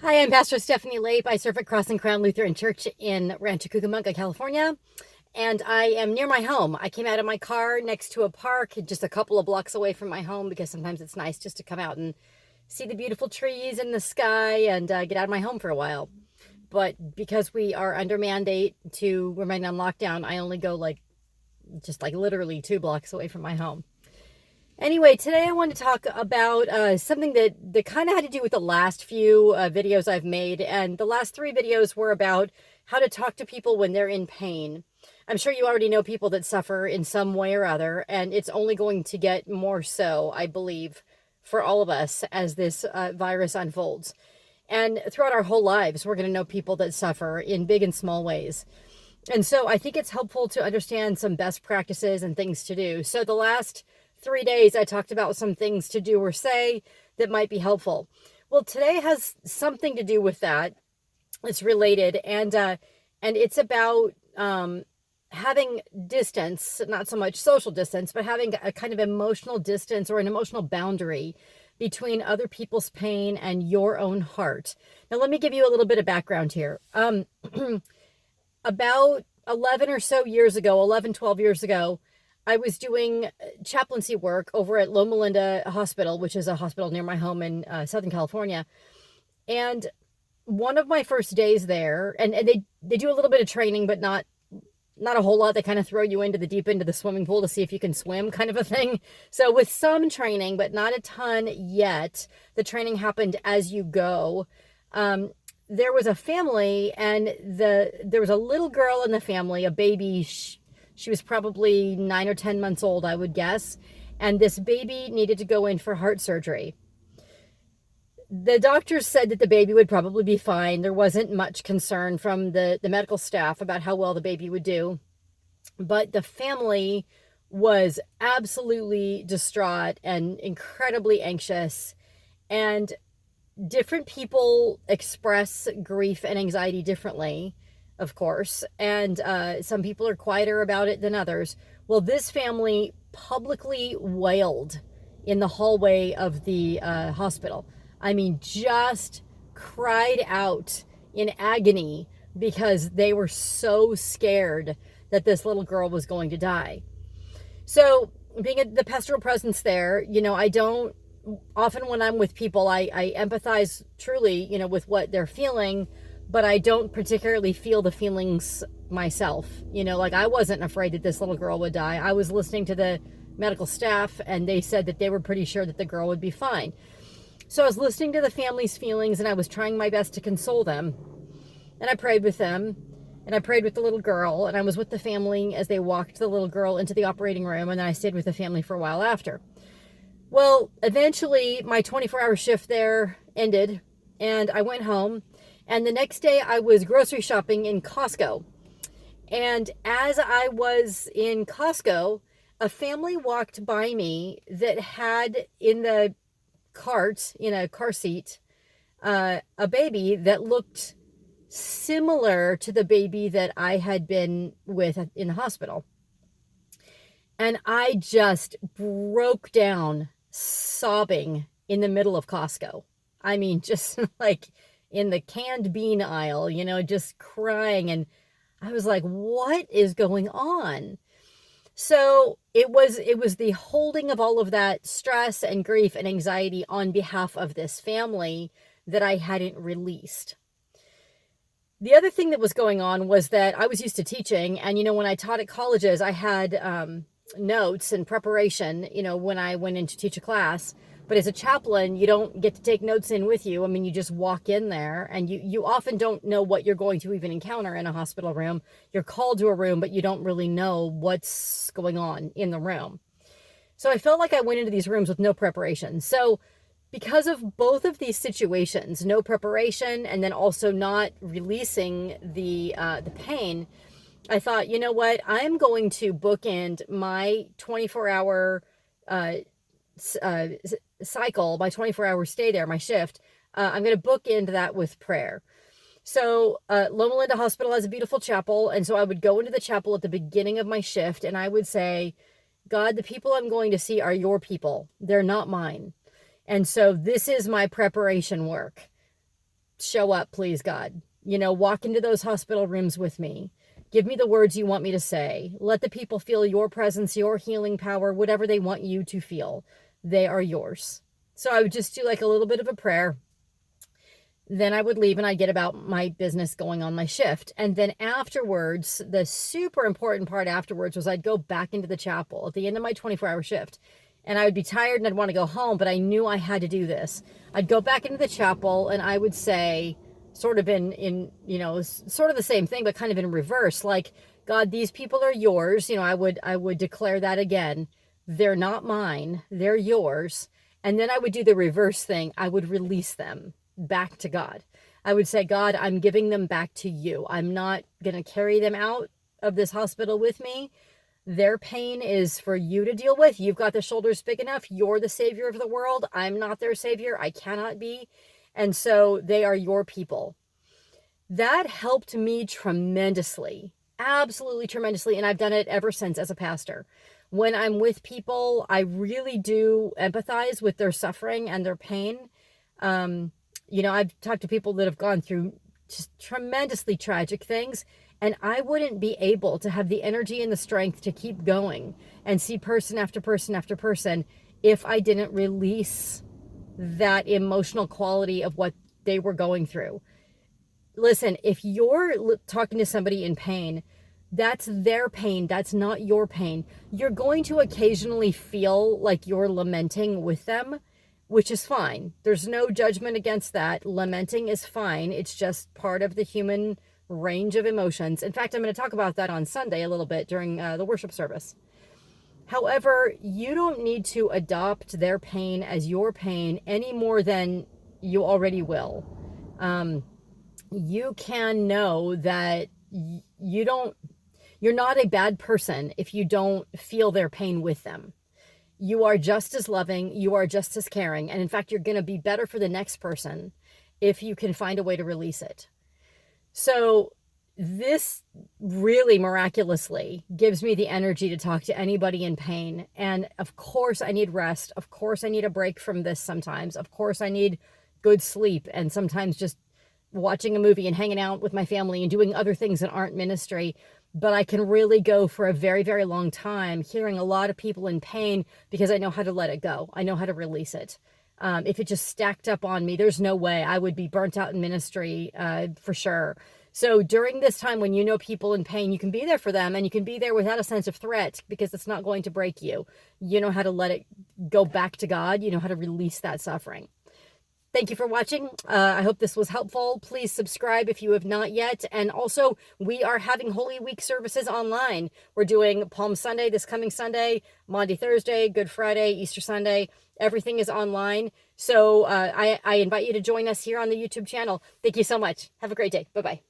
Hi, I'm Pastor Stephanie Lape. I serve at Cross and Crown Lutheran Church in Rancho Cucamonga, California, and I am near my home. I came out of my car next to a park just a couple of blocks away from my home because sometimes it's nice just to come out and see the beautiful trees and the sky and get out of my home for a while. But because we are under mandate to remain on lockdown, I only go just literally 2 blocks away from my home. Anyway, today I want to talk about something that kind of had to do with the last few videos I've made. And the last 3 videos were about how to talk to people when they're in pain. I'm sure you already know people that suffer in some way or other, and it's only going to get more so, I believe, for all of us as this virus unfolds. And throughout our whole lives, we're going to know people that suffer in big and small ways. And so I think it's helpful to understand some best practices and things to do. So the last 3 days, I talked about some things to do or say that might be helpful. Well, today has something to do with that. It's related, and it's about having distance, not so much social distance, but having a kind of emotional distance or an emotional boundary between other people's pain and your own heart. Now, let me give you a little bit of background here. About 11 or so years ago, 11, 12 years ago, I was doing chaplaincy work over at Loma Linda Hospital, which is a hospital near my home in Southern California. And one of my first days there, and they do a little bit of training, but not a whole lot. They kind of throw you into the deep end of the swimming pool to see if you can swim, kind of a thing. So with some training, but not a ton yet, the training happened as you go. There was a family, and there was a little girl in the family, a baby. She was probably 9 or 10 months old, I would guess. And this baby needed to go in for heart surgery. The doctors said that the baby would probably be fine. There wasn't much concern from the medical staff about how well the baby would do. But the family was absolutely distraught and incredibly anxious. And different people express grief and anxiety differently, of course, and some people are quieter about it than others. Well, this family publicly wailed in the hallway of the hospital. I mean, just cried out in agony because they were so scared that this little girl was going to die. So, being the pastoral presence there, I don't often when I'm with people, I empathize truly, with what they're feeling, but I don't particularly feel the feelings myself. I wasn't afraid that this little girl would die. I was listening to the medical staff, and they said that they were pretty sure that the girl would be fine. So I was listening to the family's feelings, and I was trying my best to console them. And I prayed with them, and I prayed with the little girl, and I was with the family as they walked the little girl into the operating room, and then I stayed with the family for a while after. Well, eventually my 24-hour shift there ended, and I went home. And the next day I was grocery shopping in Costco. And as I was in Costco, a family walked by me that had in the cart, in a car seat, a baby that looked similar to the baby that I had been with in the hospital. And I just broke down sobbing in the middle of Costco. I mean, just like in the canned bean aisle, just crying. And I was like, what is going on? So it was the holding of all of that stress and grief and anxiety on behalf of this family that I hadn't released. The other thing that was going on was that I was used to teaching. And, when I taught at colleges, I had notes and preparation, when I went in to teach a class. But as a chaplain, you don't get to take notes in with you. I mean, you just walk in there, and you often don't know what you're going to even encounter in a hospital room. You're called to a room, but you don't really know what's going on in the room. So I felt like I went into these rooms with no preparation. So because of both of these situations, no preparation and then also not releasing the pain, I thought, you know what? I'm going to bookend my 24-hour cycle, my 24-hour stay there, my shift. I'm going to bookend that with prayer. So Loma Linda Hospital has a beautiful chapel, and so I would go into the chapel at the beginning of my shift, and I would say, God, the people I'm going to see are your people. They're not mine. And so this is my preparation work. show up, please, God. Walk into those hospital rooms with me. Give me the words you want me to say. Let the people feel your presence, your healing power, whatever they want you to feel. They are yours. So I would just do like a little bit of a prayer. Then I would leave and I'd get about my business going on my shift. And then afterwards, the super important part afterwards was I'd go back into the chapel at the end of my 24-hour shift. And I would be tired and I'd want to go home, but I knew I had to do this. I'd go back into the chapel and I would say, sort of in sort of the same thing, but kind of in reverse, like, God, these people are yours. I would declare that again. They're not mine. They're yours. And then I would do the reverse thing. I would release them back to God. I would say, God, I'm giving them back to you. I'm not going to carry them out of this hospital with me. Their pain is for you to deal with. You've got the shoulders big enough. You're the savior of the world. I'm not their savior. I cannot be. And so they are your people. That helped me tremendously, absolutely tremendously. And I've done it ever since as a pastor. When I'm with people, I really do empathize with their suffering and their pain. I've talked to people that have gone through just tremendously tragic things, and I wouldn't be able to have the energy and the strength to keep going and see person after person after person if I didn't release that emotional quality of what they were going through. Listen, if you're talking to somebody in pain, that's their pain. That's not your pain. You're going to occasionally feel like you're lamenting with them, which is fine. There's no judgment against that. Lamenting is fine. It's just part of the human range of emotions. In fact, I'm going to talk about that on Sunday a little bit during the worship service. However, you don't need to adopt their pain as your pain any more than you already will. You can know that you're not a bad person if you don't feel their pain with them. You are just as loving, you are just as caring, and in fact, you're going to be better for the next person if you can find a way to release it. So this really miraculously gives me the energy to talk to anybody in pain. And of course, I need rest. Of course, I need a break from this sometimes. Of course, I need good sleep and sometimes just watching a movie and hanging out with my family and doing other things that aren't ministry. But I can really go for a very, very long time hearing a lot of people in pain because I know how to let it go. I know how to release it. If it just stacked up on me, there's no way I would be burnt out in ministry for sure. So during this time when you know people in pain, you can be there for them and you can be there without a sense of threat because it's not going to break you. You know how to let it go back to God. You know how to release that suffering. Thank you for watching. I hope this was helpful. Please subscribe if you have not yet. And also, we are having Holy Week services online. We're doing Palm Sunday this coming Sunday, Maundy Thursday, Good Friday, Easter Sunday. Everything is online. So I invite you to join us here on the YouTube channel. Thank you so much. Have a great day. Bye-bye.